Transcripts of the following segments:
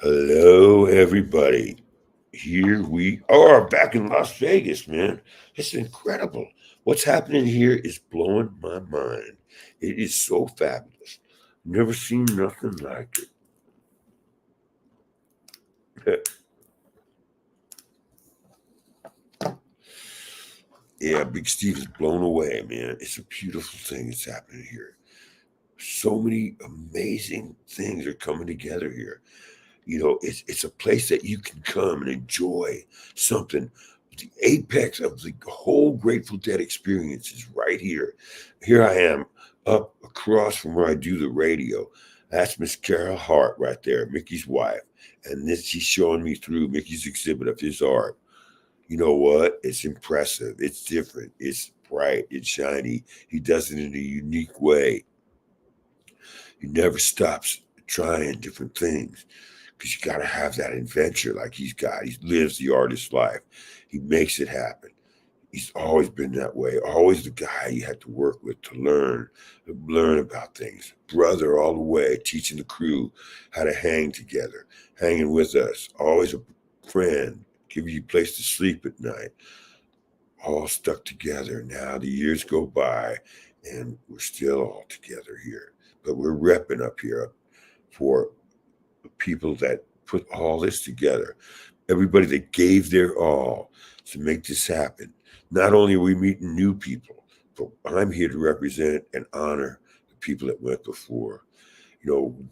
Hello, everybody. Here we are back in Las Vegas, man. It's incredible. What's happening here is blowing my mind. It is so fabulous. Never seen nothing like it. Yeah, Big Steve is blown away, man. It's a beautiful thing that's happening here. So many amazing things are coming together here. It's a place that you can come and enjoy something. The apex of the whole Grateful Dead experience is right here. Here I am up across from where I do the radio. That's Miss Carol Hart right there, Mickey's wife. And this she's showing me through Mickey's exhibit of his art. You know what? It's impressive. It's different. It's bright. It's shiny. He does it in a unique way. He never stops trying different things because you got to have that adventure like he's got. He lives the artist's life. He makes it happen. He's always been that way. Always the guy you had to work with to learn about things. Brother all the way, teaching the crew how to hang together, hanging with us. Always a friend, giving you a place to sleep at night. All stuck together. Now the years go by, and we're still all together here. But we're repping up here for people that put all this together, everybody that gave their all to make this happen. Not only are we meeting new people, but I'm here to represent and honor the people that went before.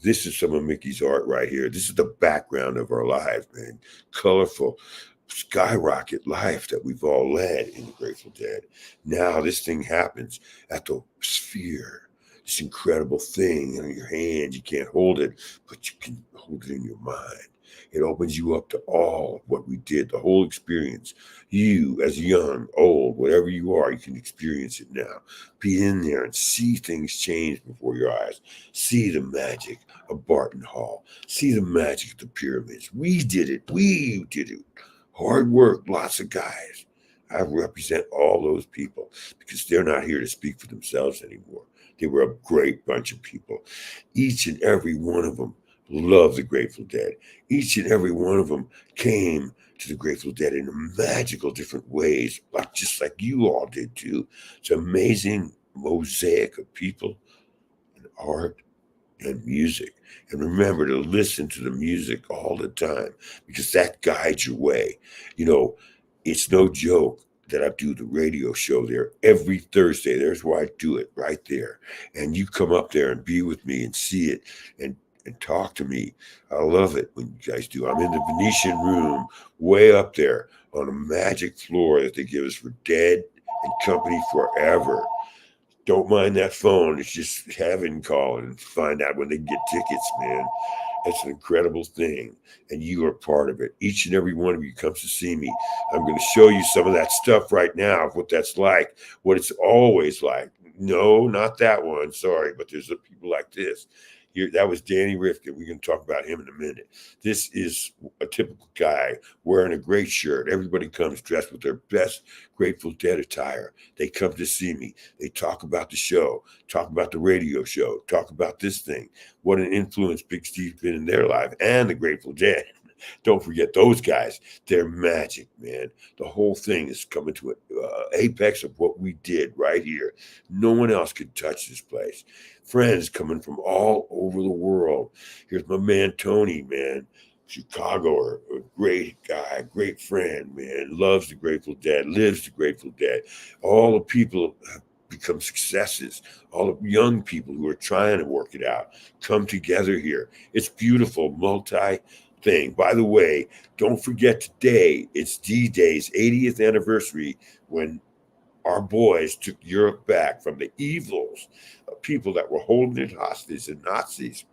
This is some of Mickey's art right here. This is the background of our lives, man. Colorful, skyrocket life that we've all led in the Grateful Dead. Now this thing happens at the sphere, this incredible thing in your hand. You can't hold it, but you can hold it in your mind. It opens you up to all of what we did, the whole experience. You, as young, old, whatever you are, you can experience it now. Be in there and see things change before your eyes. See the magic of Barton Hall. See the magic of the pyramids. We did it. We did it. Hard work, lots of guys. I represent all those people because they're not here to speak for themselves anymore. They were a great bunch of people. Each and every one of them loved the Grateful Dead. Each and every one of them came to the Grateful Dead in magical different ways, just like you all did too. It's an amazing mosaic of people and art and music. And remember to listen to the music all the time because that guides your way. You know, it's no joke that I do the radio show there every Thursday. There's why I do it right there. And you come up there and be with me and see it and talk to me. I love it when you guys do. I'm in the Venetian room way up there on a magic floor that they give us for Dead and Company forever. Don't mind that phone. It's just having call and find out when they get tickets, man. It's an incredible thing. And you are part of it. Each and every one of you comes to see me. I'm going to show you some of that stuff right now, what that's like, what it's always like. No, not that one. Sorry, but there's people like this. Here, that was Danny Rifkin. We're going to talk about him in a minute. This is a typical guy wearing a great shirt. Everybody comes dressed with their best Grateful Dead attire. They come to see me. They talk about the show, talk about the radio show, talk about this thing. What an influence Big Steve's been in their life and the Grateful Dead. Don't forget those guys. They're magic, man. The whole thing is coming to an apex of what we did right here. No one else could touch this place. Friends coming from all over the world. Here's my man Tony, man. Chicago, a great guy, great friend, man. Loves the Grateful Dead, lives the Grateful Dead. All the people have become successes. All the young people who are trying to work it out come together here. It's beautiful, multi thing. By the way, don't forget today, it's D Day's 80th anniversary when our boys took Europe back from the evils of people that were holding it hostage, the Nazis,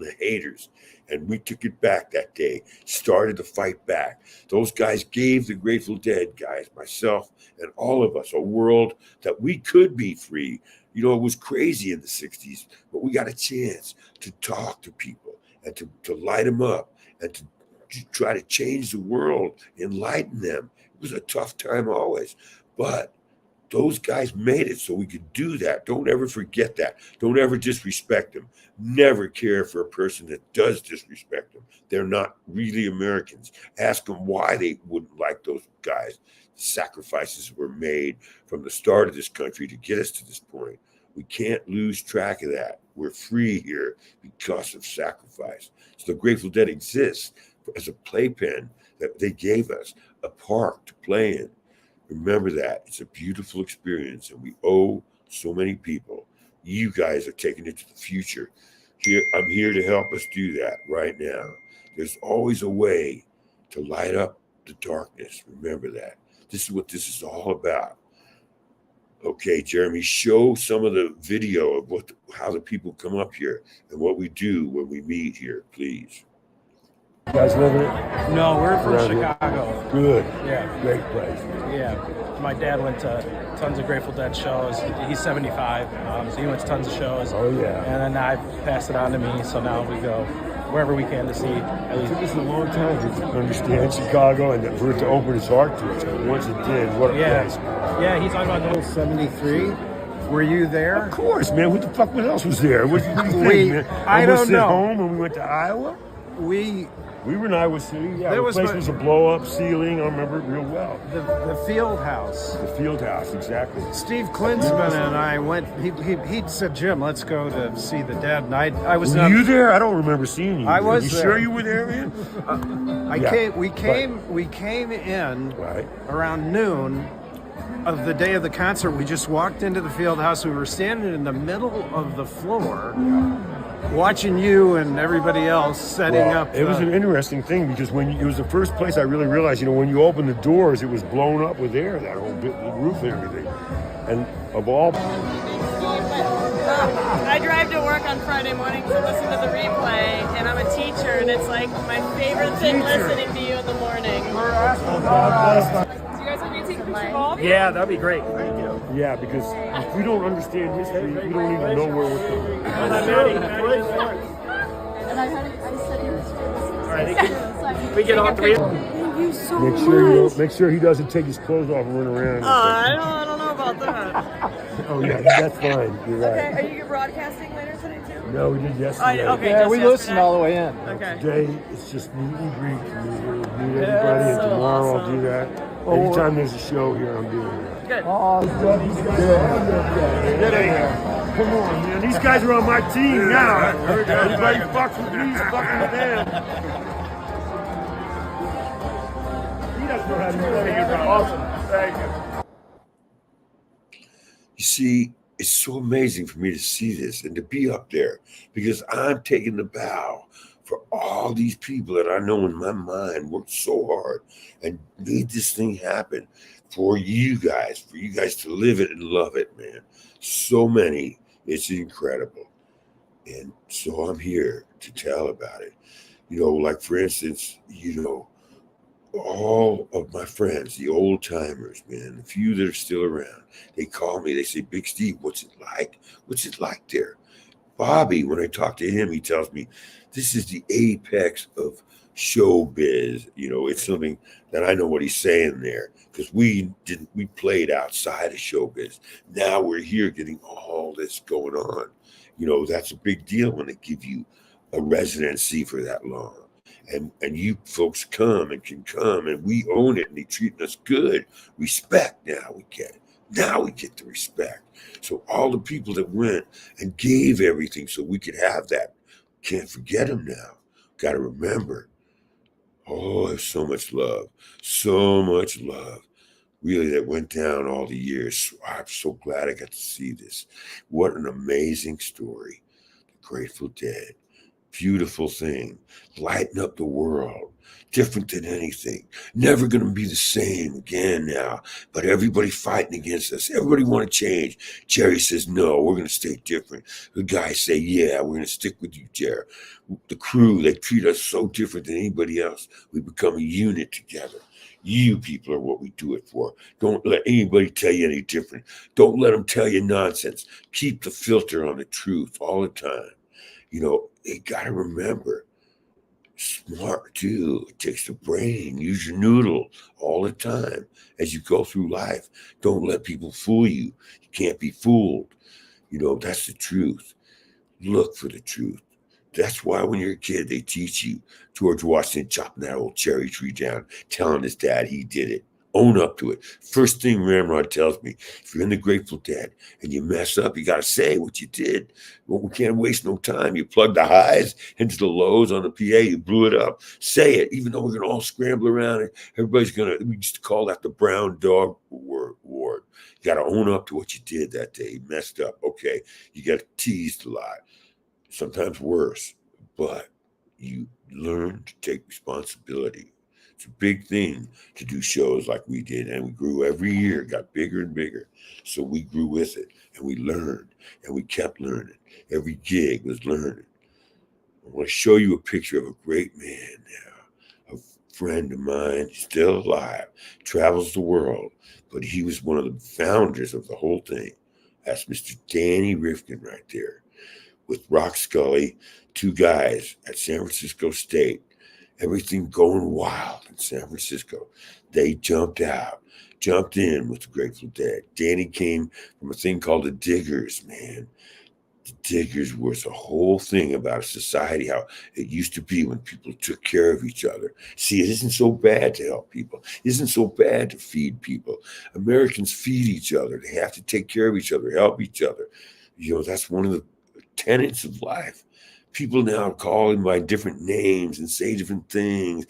the haters. And we took it back that day, started to fight back. Those guys gave the Grateful Dead guys, myself, and all of us a world that we could be free. It was crazy in the 60s, but we got a chance to talk to people and to light them up and to try to change the world, enlighten them. It was a tough time always, but Those guys made it so we could do that. Don't ever forget that. Don't ever disrespect them. Never care for a person that does disrespect them. They're not really Americans. Ask them why they wouldn't like those guys. Sacrifices were made from the start of this country to get us to this point. We can't lose track of that. We're free here because of sacrifice. So the Grateful Dead exists as a playpen that they gave us, a park to play in. Remember that. It's a beautiful experience, and we owe so many people. You guys are taking it to the future. Here, I'm here to help us do that right now. There's always a way to light up the darkness. Remember that. This is what this is all about. Okay, Jeremy, show some of the video of how the people come up here and what we do when we meet here, please. You guys live in it? No, we're from Chicago. Good. Yeah. Great place. Yeah. My dad went to tons of Grateful Dead shows. He's 75, so he went to tons of shows. Oh, yeah. And then I passed it on to me, so now we go wherever we can to see. It took us a long time to understand Chicago and for it to open its heart to us. But once it did, what a place. Yeah, he's talking about 73. Were you there? Of course, man. What the fuck else was there? What do you think, man? I don't know. Home when we went to Iowa? We were in Iowa City. Yeah, the place was a blow-up ceiling. I remember it real well. The field house. The field house, exactly. Steve Kreutzmann and I went. He said, "Jim, let's go to see the Dead." And I was. Were you there? I don't remember seeing you. I was. You there. Sure you were there, man? We came in around noon of the day of the concert. We just walked into the field house. We were standing in the middle of the floor. Watching you and everybody else setting up. It was an interesting thing because it was the first place I really realized, when you open the doors, it was blown up with air, that whole bit, the roof and everything. And of all... I drive to work on Friday mornings to listen to the replay, and I'm a teacher, and it's like my favorite thing listening to you in the morning. Do you guys want me to take a picture of all of you? Yeah, that'd be great. Yeah, because if we don't understand history, we don't even know where we're going. And I said he was All right, we get all three. Thank you so much. Make sure he doesn't take his clothes off and run around. I don't know about that. Oh yeah, that's fine. You're right. Okay, are you broadcasting later today too? No, we did yesterday. Okay, Yeah, just we yesterday. listened all the way in. Okay. Today it's just meet and greet. Meet everybody, and so tomorrow I'll awesome. do that. Anytime there's a show here, I'm doing that. Good. Get in there. Come on, man. These guys are on my team now. Everybody fucks with me, fucking with them. He doesn't know how to do that. Awesome. Thank you. You see, it's so amazing for me to see this and to be up there because I'm taking the bow for all these people that I know in my mind worked so hard and made this thing happen for you guys to live it and love it, man. So many, it's incredible. And so I'm here to tell about it. Like for instance, all of my friends, the old timers, man, the few that are still around, they call me, they say, Big Steve, what's it like? What's it like there? Bobby, when I talk to him, he tells me, this is the apex of showbiz. It's something that I know what he's saying there because we played outside of showbiz. Now we're here getting all this going on. That's a big deal when they give you a residency for that long. And you folks come and we own it and they treat us good. Respect now we get. Now we get the respect. So all the people that went and gave everything so we could have that, can't forget them now. Got to remember. Oh, there's so much love. So much love. Really, that went down all the years. I'm so glad I got to see this. What an amazing story. The Grateful Dead. Beautiful thing. Lighten up the world. Different than anything. Never going to be the same again now. But everybody fighting against us. Everybody want to change. Jerry says, no, we're going to stay different. The guys say, yeah, we're going to stick with you, Jerry. The crew, they treat us so different than anybody else. We become a unit together. You people are what we do it for. Don't let anybody tell you any different. Don't let them tell you nonsense. Keep the filter on the truth all the time. You got to remember, smart too. It takes the brain. Use your noodle all the time as you go through life. Don't let people fool you. You can't be fooled. That's the truth. Look for the truth. That's why when you're a kid, they teach you. George Washington chopping that old cherry tree down, telling his dad he did it. Own up to it. First thing Ramrod tells me, if you're in the Grateful Dead and you mess up, you got to say what you did. Well, we can't waste no time. You plug the highs into the lows on the PA, you blew it up. Say it, even though we're going to all scramble around and everybody's going to, we used to call that the brown dog ward. You got to own up to what you did that day. You messed up. Okay, you got teased a lot, sometimes worse, but you learn to take responsibility. It's a big thing to do shows like we did, and we grew every year, got bigger and bigger. So we grew with it, and we learned, and we kept learning. Every gig was learning. I want to show you a picture of a great man now, a friend of mine, still alive, travels the world, but he was one of the founders of the whole thing. That's Mr. Danny Rifkin right there, with Rock Scully, two guys at San Francisco State. Everything going wild in San Francisco. They jumped in with the Grateful Dead. Danny came from a thing called the Diggers, man. The Diggers was a whole thing about a society, how it used to be when people took care of each other. See, it isn't so bad to help people. It isn't so bad to feed people. Americans feed each other. They have to take care of each other, help each other. That's one of the tenets of life. People now call him by different names and say different things.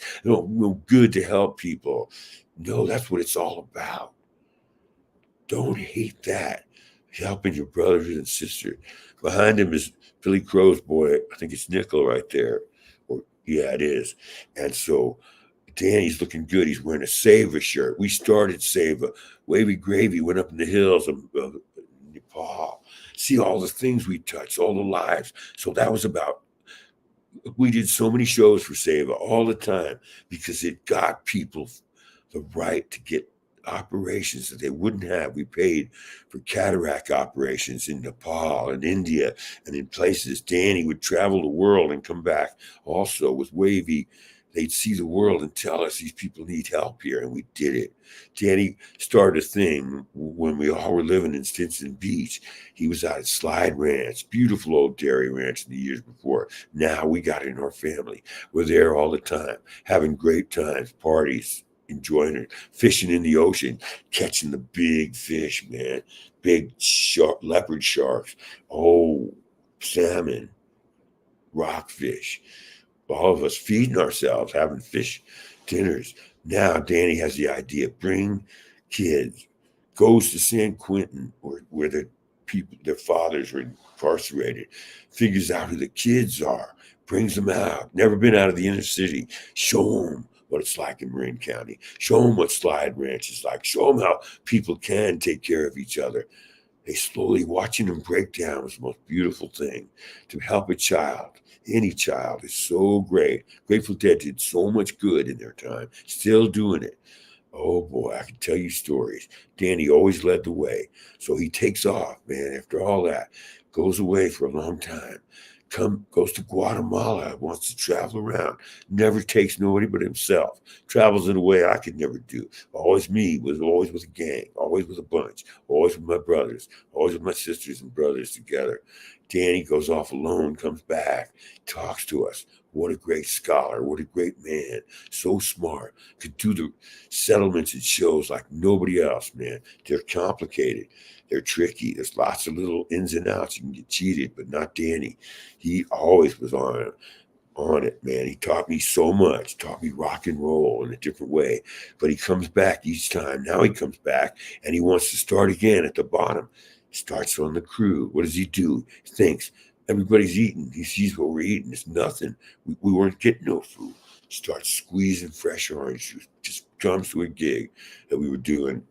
Good to help people. No, that's what it's all about. Don't hate that. Helping your brothers and sisters. Behind him is Billy Crow's boy. I think it's Nickel right there. Yeah, it is. And so Danny's looking good. He's wearing a Seva shirt. We started Seva. Wavy Gravy went up in the hills of Nepal. See all the things we touched, all the lives. So that was about, we did so many shows for Seva all the time because it got people the right to get operations that they wouldn't have. We paid for cataract operations in Nepal and India and in places. Danny would travel the world and come back also with Wavy. They'd see the world and tell us these people need help here, and we did it. Danny started a thing when we all were living in Stinson Beach. He was out at Slide Ranch, beautiful old dairy ranch in the years before. Now we got it in our family. We're there all the time, having great times, parties, enjoying it, fishing in the ocean, catching the big fish, man, big leopard sharks, salmon, rockfish. All of us feeding ourselves, having fish dinners. Now Danny has the idea, bring kids, goes to San Quentin where their fathers are incarcerated, figures out who the kids are, brings them out, never been out of the inner city, show them what it's like in Marin County, show them what Slide Ranch is like, show them how people can take care of each other. They slowly, watching them break down was the most beautiful thing. To help a child, any child, is so great. Grateful Dead did so much good in their time, still doing it. Oh boy, I can tell you stories. Danny always led the way. So he takes off, man, after all that, goes away for a long time. Goes to Guatemala, wants to travel around, never takes nobody but himself, travels in a way I could never do. Always always with a gang, always with a bunch, always with my brothers, always with my sisters and brothers together. Danny goes off alone, comes back, talks to us. What a great scholar, what a great man, so smart, could do the settlements and shows like nobody else, man. They're complicated. They're tricky. There's lots of little ins and outs. You can get cheated, but not Danny. He always was on it, man. He taught me so much, taught me rock and roll in a different way. But he comes back each time. Now he comes back and he wants to start again at the bottom. He starts on the crew. What does he do? He thinks everybody's eating. He sees what we're eating. It's nothing. We weren't getting no food. Starts squeezing fresh orange juice. Just comes to a gig that we were doing,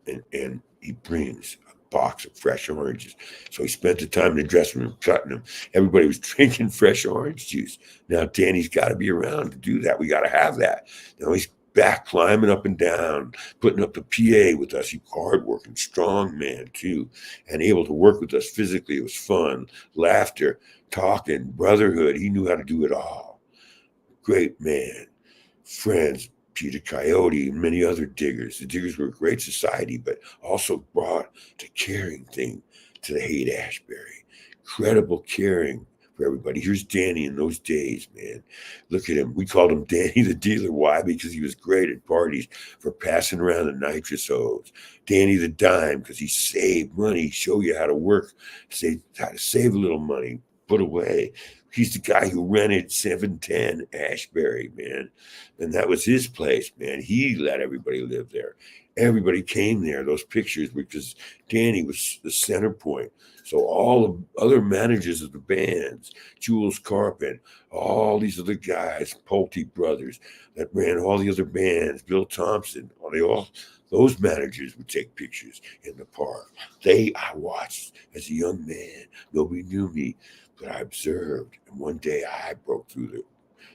and he brings box of fresh oranges. So he spent the time in the dressing room cutting them. Everybody was drinking fresh orange juice. Now Danny's got to be around to do that. We got to have that. Now he's back climbing up and down, putting up the PA with us. He's hardworking, strong man too, and able to work with us physically. It was fun, laughter, talking, brotherhood. He knew how to do it all. great man, friends, Peter Coyote, and many other diggers. The diggers were a great society, but also brought a caring thing to the Haight Ashbury. Incredible caring for everybody. Here's Danny in those days, man. Look at him. We called him Danny the Dealer. Why? Because he was great at parties for passing around the nitrous hose. Danny the Dime, because he saved money, show you how to work, how to save a little money, put away. He's the guy who rented 710 Ashbury, man. And that was his place, man. He let everybody live there. Everybody came there, those pictures, because Danny was the center point. So all the other managers of the bands, Jules Carpin, all these other guys, Pulte brothers that ran all the other bands, Bill Thompson, those managers would take pictures in the park. I watched as a young man. Nobody knew me, but I observed. And one day I broke through the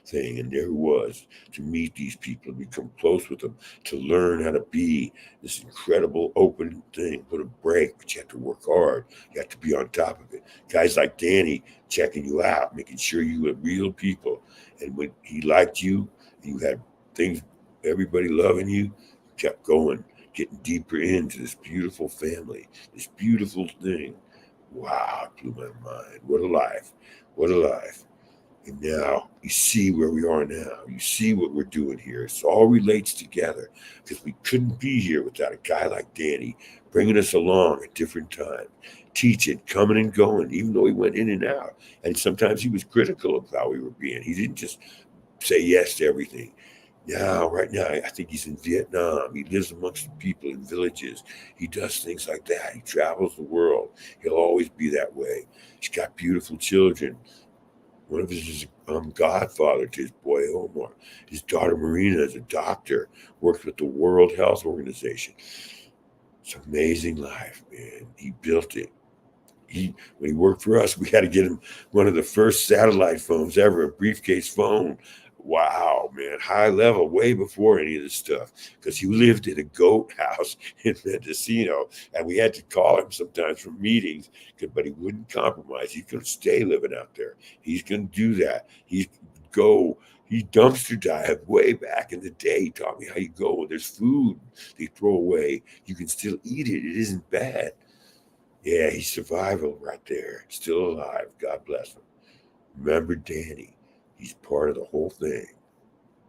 thing, and there it was, to meet these people, become close with them, to learn how to be this incredible open thing. Put a break, but you have to work hard. You have to be on top of it. Guys like Danny checking you out, making sure you were real people. And when he liked you, you had things, everybody loving you, kept going, getting deeper into this beautiful family, this beautiful thing. Wow, it blew my mind. What a life. What a life. And now you see where we are now. You see what we're doing here. It all relates together, because we couldn't be here without a guy like Danny bringing us along at different times, teaching, coming and going, even though he went in and out. And sometimes he was critical of how we were being. He didn't just say yes to everything. Now, right now, I think he's in Vietnam. He lives amongst the people in villages. He does things like that. He travels the world. He'll always be that way. He's got beautiful children. One of his is godfather to his boy Omar. His daughter Marina is a doctor, works with the World Health Organization. It's an amazing life, man. He built it. When he worked for us, we had to get him one of the first satellite phones ever, a briefcase phone. Wow, man, high level, way before any of this stuff, because he lived in a goat house in Mendocino, and we had to call him sometimes for meetings, but he wouldn't compromise. He's going to stay living out there. He's going to do that. He dumpster dive way back in the day. He taught me how you go. When there's food they throw away, you can still eat it. It isn't bad. Yeah, he's survival right there. Still alive. God bless him. Remember Danny. He's part of the whole thing.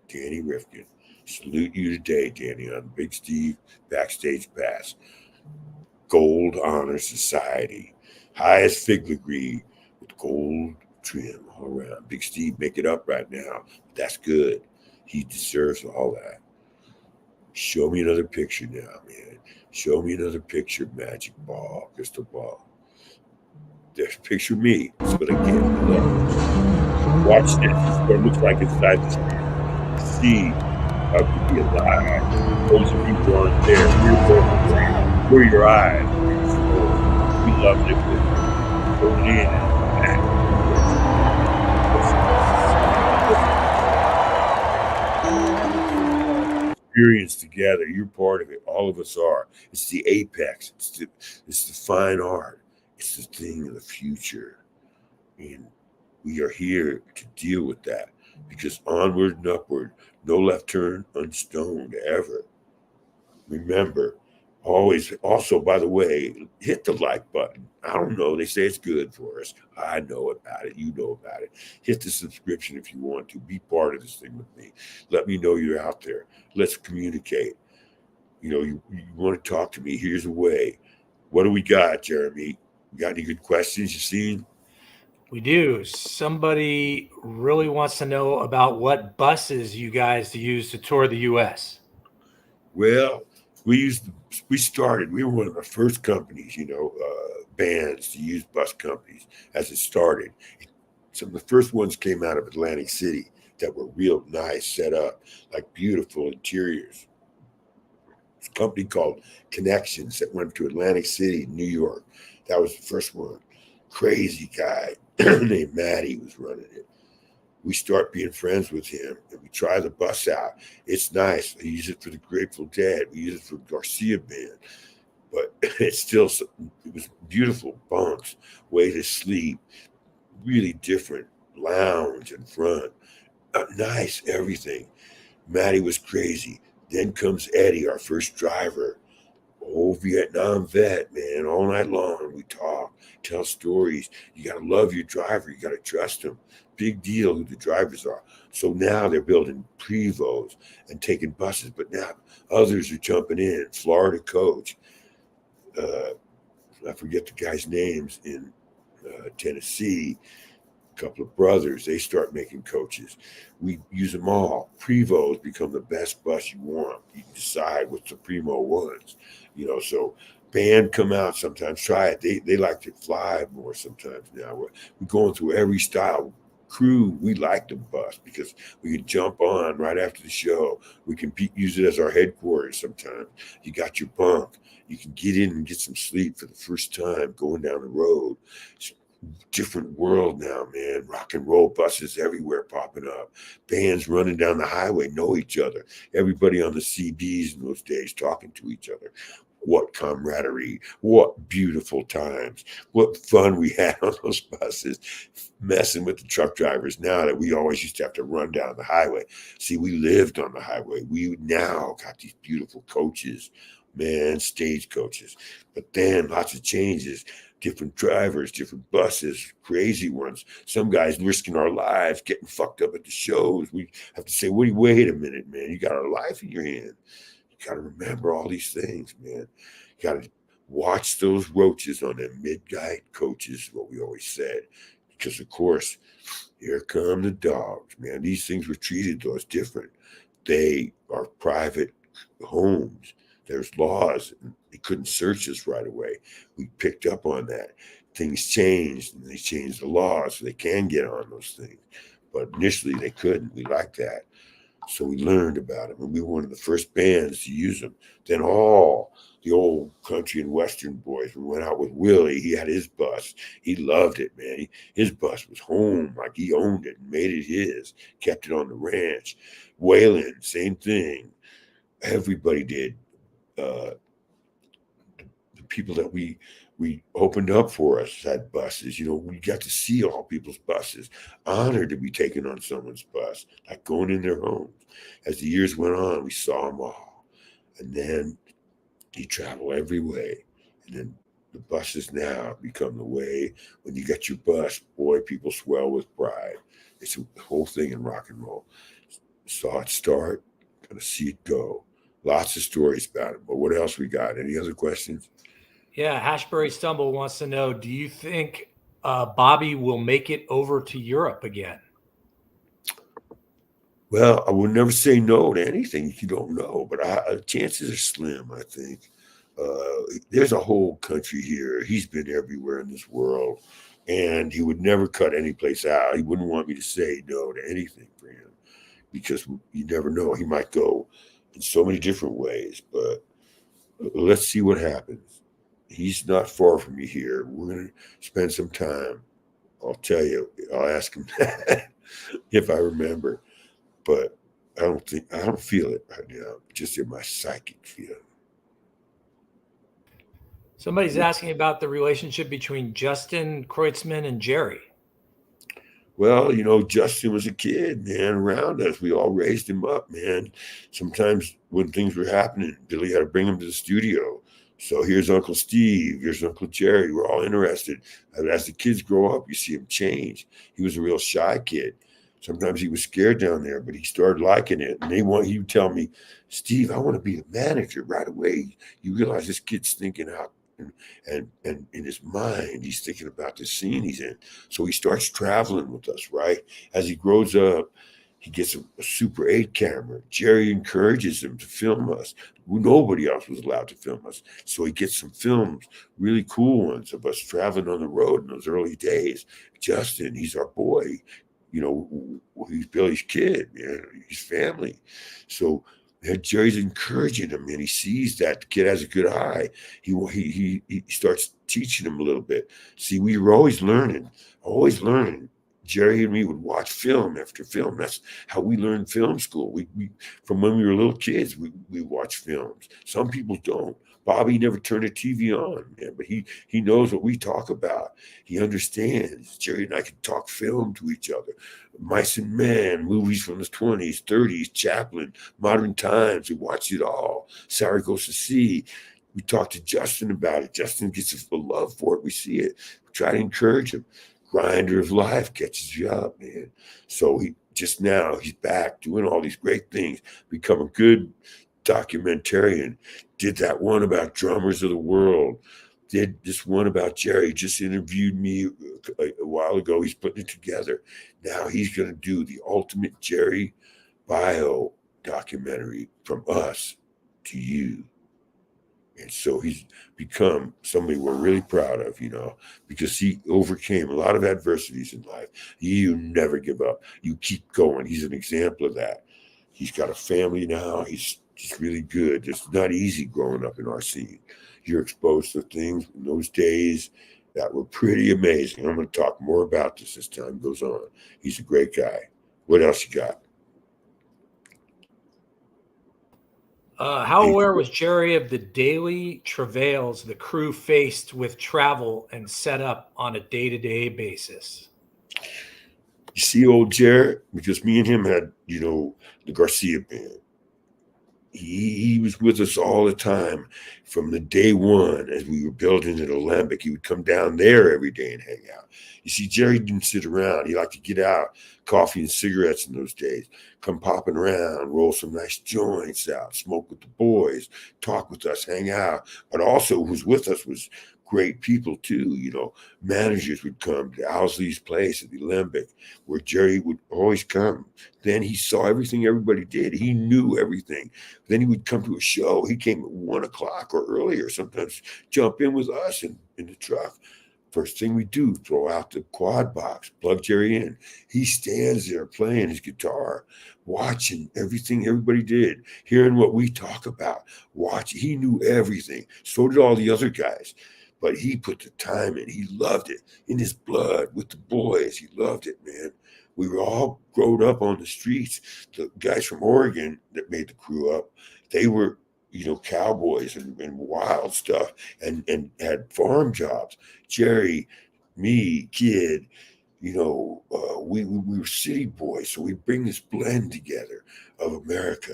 Danny Rifkin. Salute you today, Danny, on Big Steve Backstage Pass. Gold Honor Society. Highest fig degree with gold trim all around. Big Steve, make it up right now. That's good. He deserves all that. Show me another picture now, man. Show me another picture, magic ball, crystal ball. There's a picture of me. That's what I get. Watch this. This is what it looks like inside this man. See how it could be alive. Those of you who aren't there, where are your eyes? We love it. Going in and back. Experience together. You're part of it. All of us are. It's the apex. It's the fine art. It's the thing of the future. And we are here to deal with that, because onward and upward, no left turn unstoned ever. Remember, always, also, by the way, hit the like button. I don't know. They say it's good for us. I know about it. You know about it. Hit the subscription if you want to. Be part of this thing with me. Let me know you're out there. Let's communicate. You want to talk to me. Here's a way. What do we got, Jeremy? You got any good questions you seen? We do. Somebody really wants to know about what buses you guys use to tour the U.S. Well, we started. We were one of the first companies, bands to use bus companies as it started. Some of the first ones came out of Atlantic City that were real nice, set up, like beautiful interiors. It's a company called Connections that went to Atlantic City, New York. That was the first one. Crazy guy named Matty was running it. We start being friends with him, and we try the bus out. It's nice. We use it for the Grateful Dead. We use it for Garcia Band. But it was beautiful bunks, way to sleep, really different lounge in front. nice, everything. Matty was crazy. Then comes Eddie, our first driver. Old Vietnam vet, man, all night long. We talk, tell stories. You got to love your driver. You got to trust him. Big deal who the drivers are. So now they're building Prevos and taking buses, but now others are jumping in. Florida coach, I forget the guys' names in Tennessee. Couple of brothers, they start making coaches. We use them all. Prevos become the best bus you want. You can decide what's the primo ones, so band come out sometimes, try it. They like to fly more sometimes now. We're going through every style. Crew, we like the bus because we can jump on right after the show. We can use it as our headquarters sometimes. You got your bunk. You can get in and get some sleep for the first time going down the road. Different world now, man. Rock and roll buses everywhere popping up. Bands running down the highway know each other. Everybody on the CBs in those days talking to each other. What camaraderie. What beautiful times. What fun we had on those buses. Messing with the truck drivers now that we always used to have to run down the highway. See, we lived on the highway. We now got these beautiful coaches, man, stage coaches. But then lots of changes. Different drivers, different buses, crazy ones. Some guys risking our lives, getting fucked up at the shows. We have to say, wait a minute, man. You got our life in your hand. You got to remember all these things, man. You got to watch those roaches on them midnight coaches, what we always said. Because, of course, here come the dogs, man. These things were treated, though, as different. They are private homes. There's laws. They couldn't search us right away. We picked up on that. Things changed, and they changed the laws so they can get on those things. But initially, they couldn't. We liked that. So we learned about them, and we were one of the first bands to use them. Then all the old country and western boys, we went out with Willie. He had his bus. He loved it, man. His bus was home, like he owned it and made it his, kept it on the ranch. Waylon, same thing. Everybody did. The people that we opened up for us had buses. We got to see all people's buses. Honored to be taken on someone's bus, like going in their homes. As the years went on, we saw them all. And then you travel every way. And then the buses now become the way. When you get your bus, boy, people swell with pride. It's a whole thing in rock and roll. Saw it start, gonna see it go. Lots of stories about it. But what else we got? Any other questions? Yeah, Ashbury Stumble wants to know, do you think Bobby will make it over to Europe again? Well, I would never say no to anything you don't know, but chances are slim, I think. There's a whole country here. He's been everywhere in this world, and he would never cut any place out. He wouldn't want me to say no to anything for him because you never know. He might go in so many different ways, but let's see what happens. He's not far from me here. We're going to spend some time. I'll tell you, I'll ask him that if I remember, but I don't feel it right now, just in my psychic feeling. Somebody's asking about the relationship between Justin Kreutzmann and Jerry. Well, Justin was a kid, man, around us. We all raised him up, man. Sometimes when things were happening, Billy had to bring him to the studio. So here's Uncle Steve, here's Uncle Jerry. We're all interested. As the kids grow up, you see him change. He was a real shy kid. Sometimes he was scared down there, but he started liking it. And he would tell me, Steve, I want to be a manager right away. You realize this kid's thinking out. And in his mind, he's thinking about the scene he's in. So he starts traveling with us, right? As he grows up, he gets a Super 8 camera. Jerry encourages him to film us. Nobody else was allowed to film us. So he gets some films, really cool ones of us traveling on the road in those early days. Justin, he's our boy. He's Billy's kid, his family. So Jerry's encouraging him, and he sees that the kid has a good eye. He starts teaching him a little bit. See, we were always learning. Jerry and me would watch film after film. That's how we learned film school. We from when we were little kids, we watch films. Some people don't. Bobby never turned a TV on, man, but he knows what we talk about. He understands. Jerry and I can talk film to each other. Mice and Men, movies from the 20s, 30s, Chaplin, Modern Times. We watched it all. Sarah Goes to Sea. We talked to Justin about it. Justin gets a love for it. We see it. We try to encourage him. Grinder of life catches you up, man. So he's back doing all these great things, become a good documentarian, did that one about drummers of the world, did this one about Jerry, just interviewed me a while ago. He's putting it together. Now he's going to do the ultimate Jerry bio documentary from us to you. And so he's become somebody we're really proud of, because he overcame a lot of adversities in life. You never give up. You keep going. He's an example of that. He's got a family now. He's really good. It's not easy growing up in our scene. You're exposed to things in those days that were pretty amazing. I'm going to talk more about this as time goes on. He's a great guy. What else you got? How aware was Jerry of the daily travails the crew faced with travel and set up on a day-to-day basis? You see old Jerry, because me and him had, the Garcia band. He was with us all the time from the day one as we were building at Alembic. He would come down there every day and hang out. You see, Jerry didn't sit around. He liked to get out, coffee and cigarettes in those days, come popping around, roll some nice joints out, smoke with the boys, talk with us, hang out. But also who was with us was great people too. Managers would come to Owsley's place at the Alembic, where Jerry would always come. Then he saw everything everybody did. He knew everything. Then he would come to a show. He came at 1 o'clock or earlier, sometimes jump in with us in the truck. First thing we do, throw out the quad box, plug Jerry in. He stands there playing his guitar, watching everything everybody did, hearing what we talk about. He knew everything. So did all the other guys. But he put the time in. He loved it in his blood with the boys. He loved it, man. We were all growed up on the streets. The guys from Oregon that made the crew up, they were, cowboys and wild stuff and had farm jobs. Jerry, me, Kid, we were city boys. So we bring this blend together of America,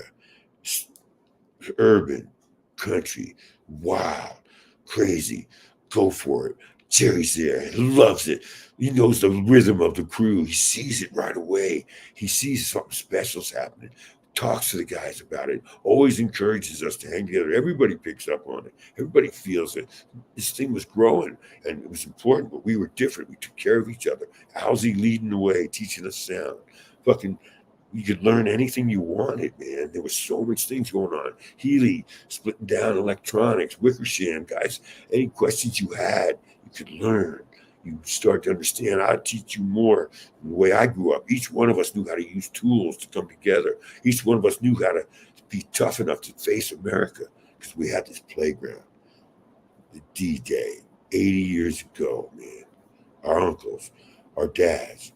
urban, country, wild, crazy. Go for it. Jerry's there. He loves it. He knows the rhythm of the crew. He sees it right away. He sees something special's happening. Talks to the guys about it. Always encourages us to hang together. Everybody picks up on it. Everybody feels it. This thing was growing, and it was important, but we were different. We took care of each other. Owsley leading the way, teaching us sound. You could learn anything you wanted, man. There was so much things going on. Healy splitting down electronics, Wickersham, guys. Any questions you had, you could learn. You start to understand. I'd teach you more than the way I grew up. Each one of us knew how to use tools to come together. Each one of us knew how to be tough enough to face America because we had this playground. The D-Day, 80 years ago, man. Our uncles, our dads,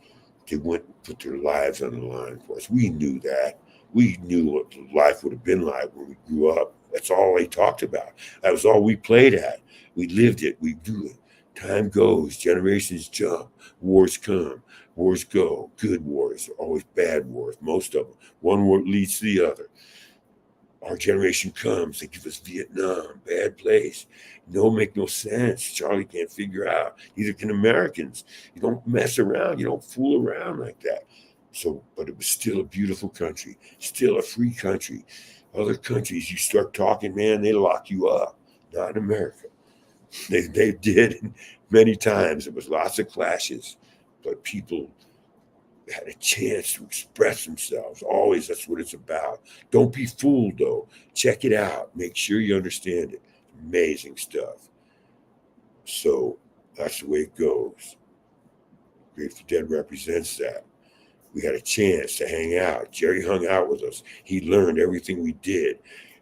they went and put their lives on the line for us. We knew that. We knew what life would have been like when we grew up. That's all they talked about. That was all we played at. We lived it. We do it. Time goes. Generations jump. Wars come. Wars go. Good wars. Always bad wars. Most of them. One war leads to the other. Our generation comes. They give us Vietnam. Bad place. Make no sense. Charlie can't figure out. Neither can Americans. You don't mess around. You don't fool around like that. But it was still a beautiful country. Still a free country. Other countries, you start talking, man, they lock you up. Not in America. They did many times. There was lots of clashes, but people had a chance to express themselves. Always, that's what it's about. Don't be fooled, though. Check it out. Make sure you understand it. Amazing stuff. So that's the way it goes. Grateful Dead represents that. We had a chance to hang out. Jerry hung out with us. He learned everything we did.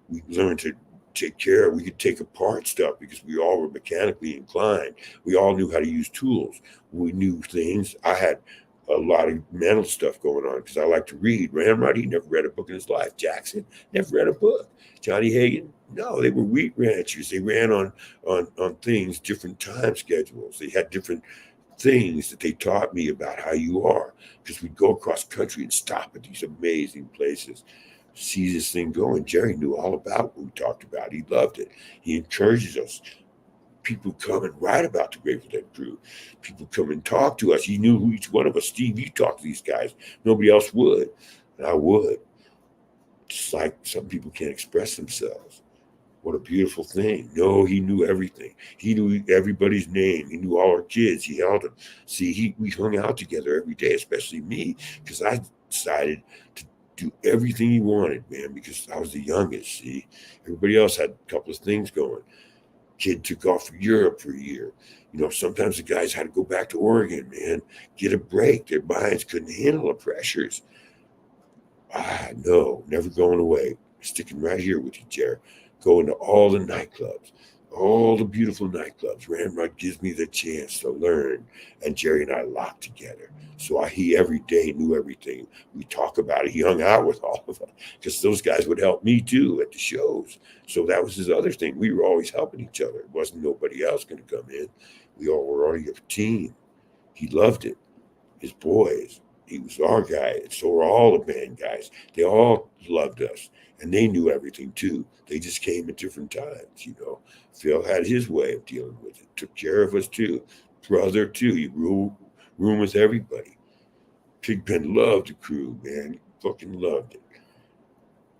We learned to take care of. We could take apart stuff because we all were mechanically inclined. We all knew how to use tools. We knew things. I had a lot of mental stuff going on because I like to read. Ramrod, he never read a book in his life. Jackson never read a book. Johnny Hagan, no, they were wheat ranchers. They ran on things, different time schedules. They had different things that they taught me about how you are, because we'd go across country and stop at these amazing places, see this thing going. Jerry knew all about what we talked about. He loved it. He encourages us. People come and write about the Grateful Dead crew. People come and talk to us. He knew who each one of us. Steve, you talk to these guys. Nobody else would. And I would. Just like some people can't express themselves. What a beautiful thing. No, he knew everything. He knew everybody's name. He knew all our kids. He held them. See, we hung out together every day, especially me, because I decided to do everything he wanted, man, because I was the youngest, see. Everybody else had a couple of things going. Kid took off for Europe for a year. You know, sometimes the guys had to go back to Oregon, man, get a break. Their minds couldn't handle the pressures. No, never going away. Sticking right here with you, Jared. Going to all the nightclubs, all the beautiful nightclubs. Ramrod gives me the chance to learn, and Jerry and I locked together. So he every day knew everything. We talk about it. He hung out with all of us because those guys would help me too at the shows. So that was his other thing. We were always helping each other. It wasn't nobody else going to come in. We all were already a team. He loved it. His boys. He was our guy. And so were all the band guys. They all loved us. And they knew everything too. They just came at different times, you know. Phil had his way of dealing with it. Took care of us too. Brother too. He ruled room with everybody. Pigpen loved the crew, man. He fucking loved it.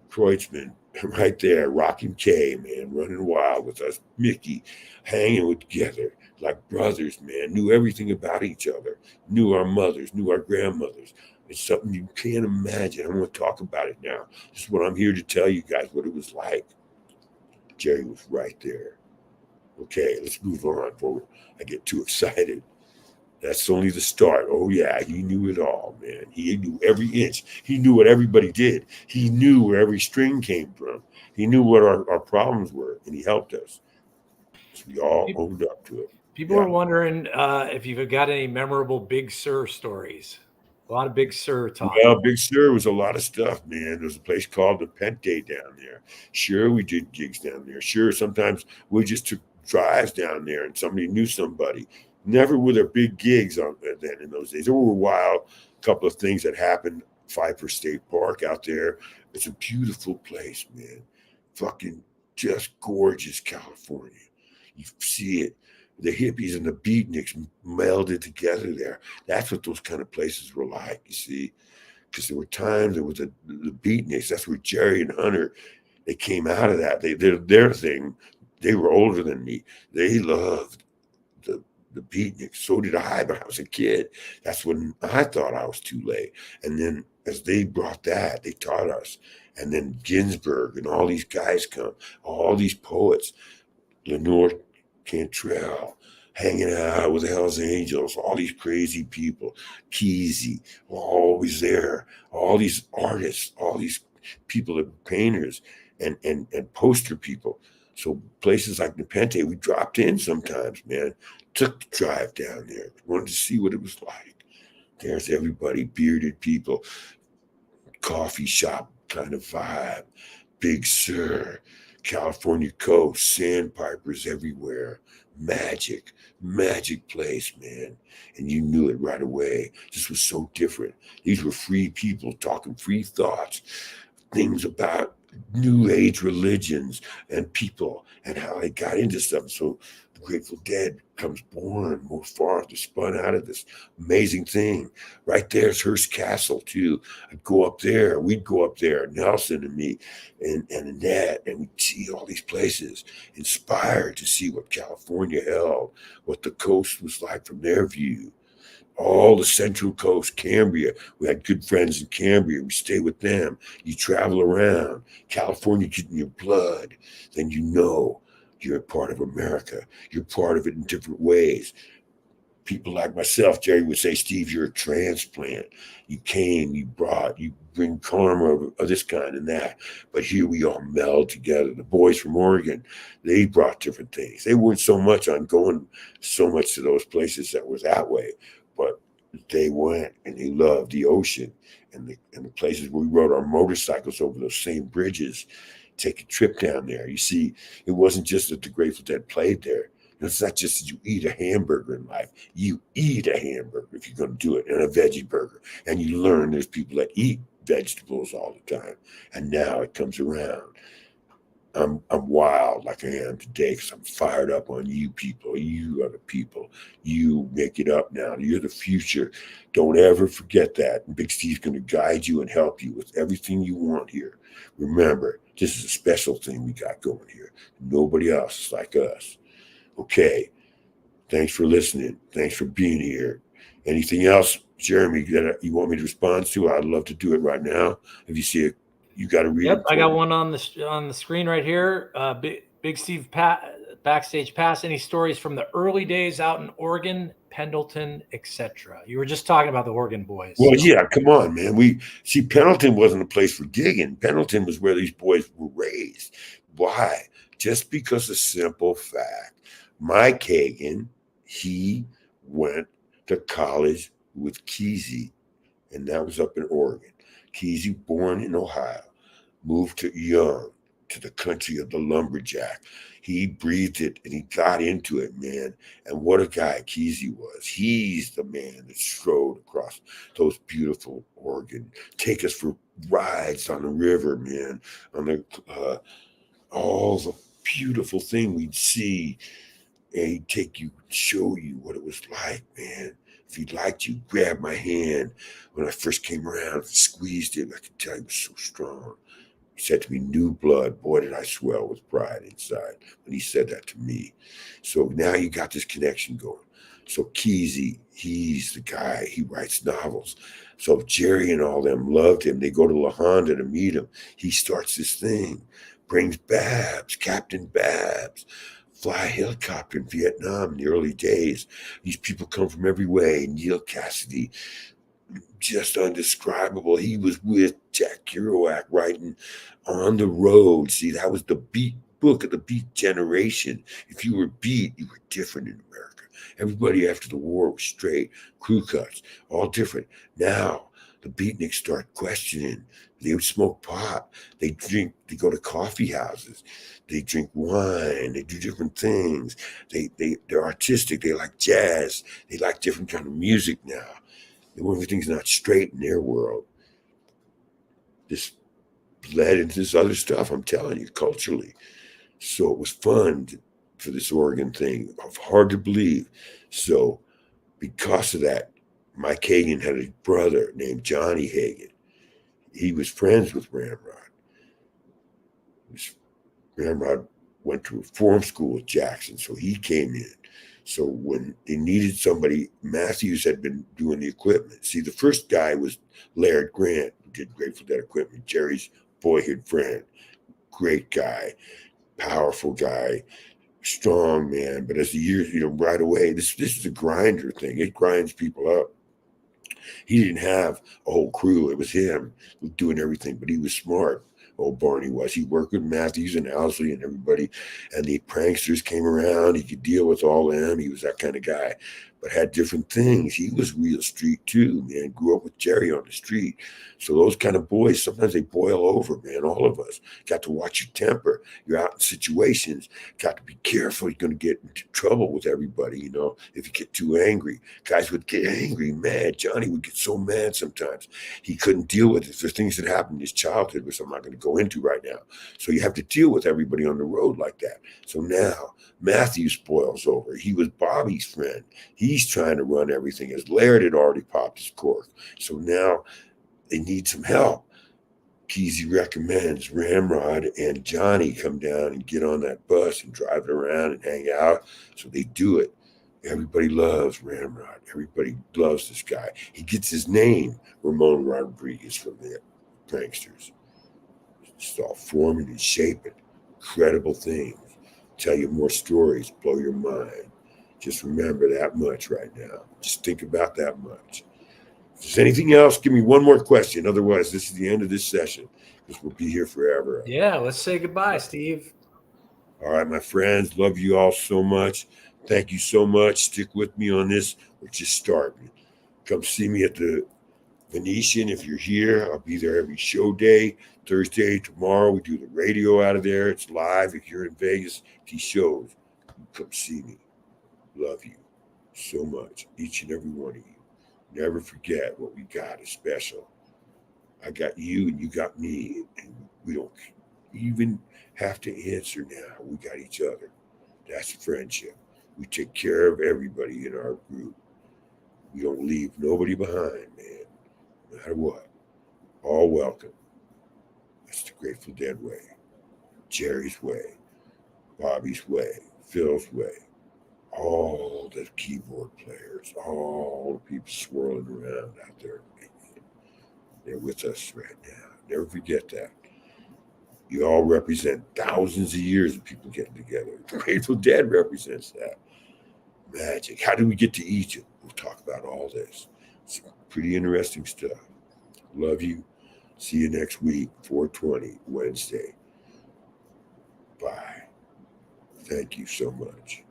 Kreutzmann, right there, Rockin' K, man, running wild with us. Mickey, hanging together like brothers, man. Knew everything about each other. Knew our mothers, knew our grandmothers. It's something you can't imagine. I'm going to talk about it now. This is what I'm here to tell you guys, what it was like. Jerry was right there. Okay, let's move on before I get too excited. That's only the start. Oh, yeah, he knew it all, man. He knew every inch. He knew what everybody did. He knew where every string came from. He knew what our problems were, and he helped us. So we all owned up to it. People are wondering if you've got any memorable Big Sur stories. A lot of Big Sur talk. Well, Big Sur was a lot of stuff, man. There was a place called the Pente down there. Sure, we did gigs down there. Sure, sometimes we just took drives down there and somebody knew somebody. Never were there big gigs on then in those days. There were a while, a couple of things that happened. Pfeiffer State Park out there. It's a beautiful place, man. Fucking just gorgeous California. You see it. The hippies and the beatniks melded together there. That's what those kind of places were like, you see. Because there were times there was the beatniks. That's where Jerry and Hunter, they came out of that. Their thing, they were older than me. They loved the beatniks. So did I, but I was a kid. That's when I thought I was too late. And then as they brought that, they taught us. And then Ginsberg and all these guys come, all these poets, Lenore Cantrell, hanging out with the Hells Angels, all these crazy people, Kesey, always there, all these artists, all these people that painters and poster people. So places like Nepenthe, we dropped in sometimes, man. Took the drive down there, wanted to see what it was like. There's everybody, bearded people, coffee shop kind of vibe, Big Sur, California coast, sandpipers everywhere. Magic place, man. And you knew it right away. This was so different. These were free people talking free thoughts, things about new age religions and people and how they got into stuff. So the Grateful Dead comes born, more far, to spun out of this amazing thing. Right there's Hearst Castle too. I'd go up there. We'd go up there, Nelson and me and Annette, and we'd see all these places, inspired to see what California held, what the coast was like from their view. All the Central Coast, Cambria. We had good friends in Cambria. We stay with them. You travel around. California gets in your blood. Then you know you're a part of America. You're part of it in different ways. People like myself, Jerry would say, Steve, you're a transplant. You came, you bring karma of this kind and that. But here we all meld together. The boys from Oregon, they brought different things. They weren't so much on going so much to those places that was that way. But they went and they loved the ocean and the places where we rode our motorcycles over those same bridges, take a trip down there. You see, it wasn't just that the Grateful Dead played there. It's not just that you eat a hamburger in life. You eat a hamburger if you're going to do it, and a veggie burger. And you learn there's people that eat vegetables all the time. And now it comes around. I'm wild like I am today because I'm fired up on you people. You are the people. You make it up now. You're the future. Don't ever forget that. And Big Steve's going to guide you and help you with everything you want here. Remember, this is a special thing we got going here. Nobody else is like us. Okay. Thanks for listening. Thanks for being here. Anything else, Jeremy, that you want me to respond to? I'd love to do it right now. If you see it, you got to read it. Yep, I got one on the screen right here. Big Steve backstage pass. Any stories from the early days out in Oregon, Pendleton, etc.? You were just talking about the Oregon boys. Well, yeah, come on, man. Pendleton wasn't a place for gigging. Pendleton was where these boys were raised. Why? Just because of simple fact. Mike Hagan, he went to college with Kesey, and that was up in Oregon. Kesey, born in Ohio, moved to young to the country of the lumberjack. He breathed it and he got into it, man. And what a guy Kesey was. He's the man that strode across those beautiful Oregon. Take us for rides on the river, man. On the all the beautiful thing we'd see. And he'd take you, show you what it was like, man. If he liked you, grab my hand. When I first came around, squeezed it. I could tell he was so strong. He said to me, new blood. Boy, did I swell with pride inside when he said that to me. So now you got this connection going. So Kesey, he's the guy. He writes novels. So Jerry and all them loved him. They go to La Honda to meet him. He starts this thing, brings Babs, Captain Babs. Fly a helicopter in Vietnam in the early days. These people come from every way. Neil Cassidy, just undescribable. He was with Jack Kerouac writing On the Road. See, that was the beat book of the beat generation. If you were beat, you were different in America. Everybody after the war was straight, crew cuts, all different. Now, the beatniks start questioning. They would smoke pot. They drink, they go to coffee houses. They drink wine. They do different things. They're artistic. They like jazz. They like different kind of music now. Everything's not straight in their world. This led into this other stuff, I'm telling you, culturally. So it was fun for this Oregon thing. Hard to believe. So because of that, Mike Hagan had a brother named Johnny Hagan. He was friends with Ramrod. Ramrod went to reform school at Jackson, so he came in. So when they needed somebody, Matthews had been doing the equipment. See, the first guy was Laird Grant, who did Grateful Dead equipment, Jerry's boyhood friend. Great guy, powerful guy, strong man. But as the years, right away, this is a grinder thing. It grinds people up. He didn't have a whole crew. It was him doing everything, but he was smart. Old Barney was. He worked with Matthews and Owsley and everybody, and the pranksters came around. He could deal with all of them. He was that kind of guy, but had different things. He was real street too, man. Grew up with Jerry on the street. So those kind of boys, sometimes they boil over, man. All of us got to watch your temper. You're out in situations. Got to be careful. You're going to get into trouble with everybody, if you get too angry. Guys would get angry, mad. Johnny would get so mad sometimes. He couldn't deal with it. There's things that happened in his childhood, which I'm not going to go into right now. So you have to deal with everybody on the road like that. So now Matthews boils over. He was Bobby's friend. He's trying to run everything, as Laird had already popped his cork. So now they need some help. Kesey recommends Ramrod and Johnny come down and get on that bus and drive it around and hang out. So they do it. Everybody loves Ramrod. Everybody loves this guy. He gets his name, Ramon Rodriguez, from the pranksters. It's all forming and shaping. Incredible things. Tell you more stories, blow your mind. Just remember that much right now. Just think about that much. If there's anything else, give me one more question. Otherwise, this is the end of this session because we'll be here forever. Yeah, let's say goodbye, Steve. All right, my friends. Love you all so much. Thank you so much. Stick with me on this. We're just starting. Come see me at the Venetian if you're here. I'll be there every show day. Thursday, tomorrow, we do the radio out of there. It's live. If you're in Vegas, these shows, come see me. Love you so much, each and every one of you. Never forget what we got is special. I got you and you got me, and we don't even have to answer now. We got each other. That's friendship. We take care of everybody in our group. We don't leave nobody behind, man. No matter what. All welcome. That's the Grateful Dead way. Jerry's way. Bobby's way. Phil's way. All the keyboard players, all the people swirling around out there. They're with us right now. Never forget that. You all represent thousands of years of people getting together. The Grateful Dead represents that. Magic. How did we get to Egypt? We'll talk about all this. It's pretty interesting stuff. Love you. See you next week, 4:20, Wednesday. Bye. Thank you so much.